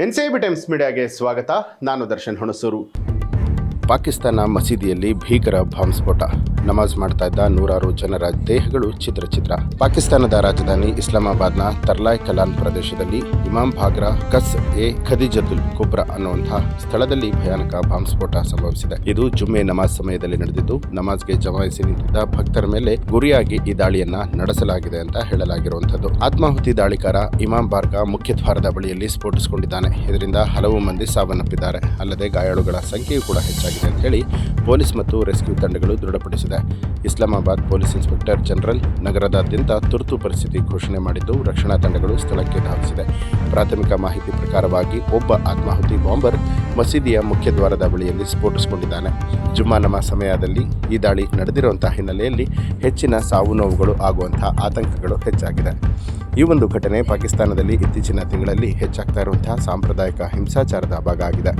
NCB times ಮೀಡಿಯಾಗೆ ಸ್ವಾಗತ. ನಾನು ದರ್ಶನ್ ಹುಣಸೂರು. ಪಾಕಿಸ್ತಾನ ಮಸೀದಿಯಲ್ಲಿ ಭೀಕರ ಬಾಂಬ್ ಸ್ಫೋಟ, ನಮಾಜ್ ಮಾಡ್ತಾ ಇದ್ದ ನೂರಾರು ಜನರ ದೇಹಗಳು ಚಿತ್ರ. ಪಾಕಿಸ್ತಾನದ ರಾಜಧಾನಿ ಇಸ್ಲಾಮಾಬಾದ್ನ ತರ್ಲಾಯ್ ಕಲಾನ್ ಪ್ರದೇಶದಲ್ಲಿ ಇಮಾಮ್ ಬಾಗ್ರಾ ಕಸ್ ಎ ಖದೀಜತುಲ್ ಕುಬ್ರಾ ಅನ್ನುವಂತಹ ಸ್ಥಳದಲ್ಲಿ ಭಯಾನಕ ಬಾಂಬ್ ಸ್ಫೋಟ ಸಂಭವಿಸಿದೆ. ಇದು ಜುಮ್ಮೆ ನಮಾಜ್ ಸಮಯದಲ್ಲಿ ನಡೆದಿದ್ದು, ನಮಾಜ್ಗೆ ಜಮಾಯಿಸಿ ನಿಂತಿದ್ದ ಭಕ್ತರ ಮೇಲೆ ಗುರಿಯಾಗಿ ಈ ದಾಳಿಯನ್ನ ನಡೆಸಲಾಗಿದೆ ಅಂತ ಹೇಳಲಾಗಿರುವಂತದ್ದು. ಆತ್ಮಾಹುತಿ ದಾಳಿಕಾರ ಇಮಾಮ್ ಬಾರ್ಗಾ ಮುಖ್ಯ ದ್ವಾರದ ಬಳಿಯಲ್ಲಿ ಸ್ಫೋಟಿಸಿಕೊಂಡಿದ್ದಾನೆ. ಇದರಿಂದ ಹಲವು ಮಂದಿ ಸಾವನ್ನಪ್ಪಿದ್ದಾರೆ. ಅಲ್ಲದೆ ಗಾಯಾಳುಗಳ ಸಂಖ್ಯೆಯೂ ಕೂಡ ಹೆಚ್ಚಾಗಿದೆ ಅಂತ ಹೇಳಿ ಪೊಲೀಸ್ ಮತ್ತು ರೆಸ್ಕ್ಯೂ ತಂಡಗಳು ದೃಢಪಡಿಸಿದೆ. ಇಸ್ಲಾಮಾಬಾದ್ ಪೊಲೀಸ್ ಇನ್ಸ್ಪೆಕ್ಟರ್ ಜನರಲ್ ನಗರದಾದ್ಯಂತ ತುರ್ತು ಪರಿಸ್ಥಿತಿ ಘೋಷಣೆ ಮಾಡಿದ್ದು, ರಕ್ಷಣಾ ತಂಡಗಳು ಸ್ಥಳಕ್ಕೆ ಧಾವಿಸಿದೆ. ಪ್ರಾಥಮಿಕ ಮಾಹಿತಿ ಪ್ರಕಾರವಾಗಿ ಒಬ್ಬ ಆತ್ಮಾಹುತಿ ಬಾಂಬರ್ ಮಸೀದಿಯ ಮುಖ್ಯ ದ್ವಾರದ ಬಳಿಯಲ್ಲಿ ಸ್ಫೋಟಿಸಿಕೊಂಡಿದ್ದಾನೆ. ಜುಮ್ಮಾ ನಮಾಜ್ ಸಮಯದಲ್ಲಿ ಈ ದಾಳಿ ನಡೆದಿರುವಂತಹ ಹಿನ್ನೆಲೆಯಲ್ಲಿ ಹೆಚ್ಚಿನ ಸಾವು ನೋವುಗಳು ಆಗುವಂತಹ ಆತಂಕಗಳು ಹೆಚ್ಚಾಗಿದೆ. ಈ ಒಂದು ಘಟನೆ ಪಾಕಿಸ್ತಾನದಲ್ಲಿ ಇತ್ತೀಚಿನ ತಿಂಗಳಲ್ಲಿ ಹೆಚ್ಚಾಗ್ತಾ ಇರುವಂತಹ ಸಾಂಪ್ರದಾಯಿಕ ಹಿಂಸಾಚಾರದ ಭಾಗ ಆಗಿದೆ.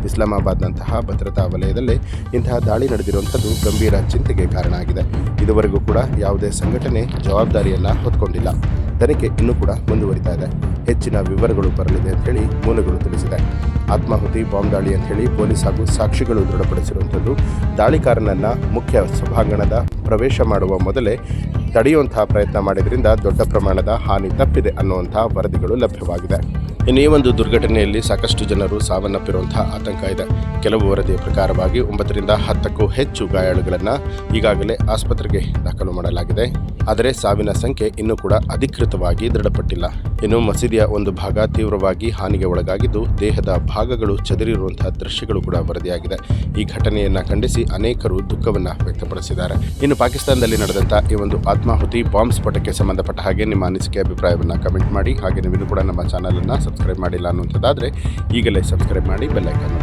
ಇಸ್ಲಾಮಾಬಾದ್ನಂತಹ ಭದ್ರತಾ ವಲಯದಲ್ಲೇ ಇಂತಹ ದಾಳಿ ನಡೆದಿರುವಂಥದ್ದು ಗಂಭೀರ ಚಿಂತೆಗೆ ಕಾರಣ ಆಗಿದೆ. ಇದುವರೆಗೂ ಕೂಡ ಯಾವುದೇ ಸಂಘಟನೆ ಜವಾಬ್ದಾರಿಯನ್ನು ಹೊತ್ಕೊಂಡಿಲ್ಲ. ತನಿಖೆ ಇನ್ನೂ ಕೂಡ ಮುಂದುವರಿತಾ ಇದೆ. ಹೆಚ್ಚಿನ ವಿವರಗಳು ಬರಲಿದೆ ಅಂತ ಹೇಳಿ ಮೂಲಗಳು ತಿಳಿಸಿದೆ. ಆತ್ಮಾಹುತಿ ಬಾಂಬ್ ದಾಳಿ ಅಂತ ಹೇಳಿ ಪೊಲೀಸ್ ಹಾಗೂ ಸಾಕ್ಷಿಗಳು ದೃಢಪಡಿಸಿರುವಂಥದ್ದು. ದಾಳಿಕಾರನನ್ನ ಮುಖ್ಯ ಸಭಾಂಗಣದ ಪ್ರವೇಶ ಮಾಡುವ ಮೊದಲೇ ತಡೆಯುವಂತಹ ಪ್ರಯತ್ನ ಮಾಡಿದ್ರಿಂದ ದೊಡ್ಡ ಪ್ರಮಾಣದ ಹಾನಿ ತಪ್ಪಿದೆ ಅನ್ನುವಂತಹ ವರದಿಗಳು ಲಭ್ಯವಾಗಿದೆ. ಇನ್ನು ಈ ಒಂದು ದುರ್ಘಟನೆಯಲ್ಲಿ ಸಾಕಷ್ಟು ಜನರು ಸಾವನ್ನಪ್ಪಿರುವಂತಹ ಆತಂಕ ಇದೆ. ಕೆಲವು ವರದಿಯ ಪ್ರಕಾರವಾಗಿ 9 ರಿಂದ 10ಕ್ಕೂ ಹೆಚ್ಚು ಗಾಯಾಳುಗಳನ್ನು ಈಗಾಗಲೇ ಆಸ್ಪತ್ರೆಗೆ ದಾಖಲು ಮಾಡಲಾಗಿದೆ. ಆದರೆ ಸಾವಿನ ಸಂಖ್ಯೆ ಇನ್ನೂ ಕೂಡ ಅಧಿಕೃತವಾಗಿ ದೃಢಪಟ್ಟಿಲ್ಲ. ಇನ್ನು ಮಸೀದಿಯ ಒಂದು ಭಾಗ ತೀವ್ರವಾಗಿ ಹಾನಿಗೆ ಒಳಗಾಗಿದ್ದು, ದೇಹದ ಭಾಗಗಳು ಚದುರಿರುವಂತಹ ದೃಶ್ಯಗಳು ಕೂಡ ವರದಿಯಾಗಿದೆ. ಈ ಘಟನೆಯನ್ನ ಖಂಡಿಸಿ ಅನೇಕರು ದುಃಖವನ್ನ ವ್ಯಕ್ತಪಡಿಸಿದ್ದಾರೆ. ಇನ್ನು ಪಾಕಿಸ್ತಾನದಲ್ಲಿ ನಡೆದಂತಹ ಈ ಒಂದು ಆತ್ಮಾಹುತಿ ಬಾಂಬ್ ಸ್ಫೋಟಕ್ಕೆ ಸಂಬಂಧಪಟ್ಟ ಹಾಗೆ ನಿಮ್ಮ ಅನಿಸಿಕೆ ಅಭಿಪ್ರಾಯವನ್ನ ಕಮೆಂಟ್ ಮಾಡಿ. ಹಾಗೆ ನೀವು ಕೂಡ ನಮ್ಮ ಚಾನಲ್ ಅನ್ನ ಸಬ್ಸ್ಕ್ರೈಬ್ ಮಾಡಿಲ್ಲ ಅನ್ನುವಂಥದ್ದಾದ್ರೆ ಈಗಲೇ ಸಬ್ಸ್ಕ್ರೈಬ್ ಮಾಡಿ, ಬೆಲ್ ಐಕಾನ್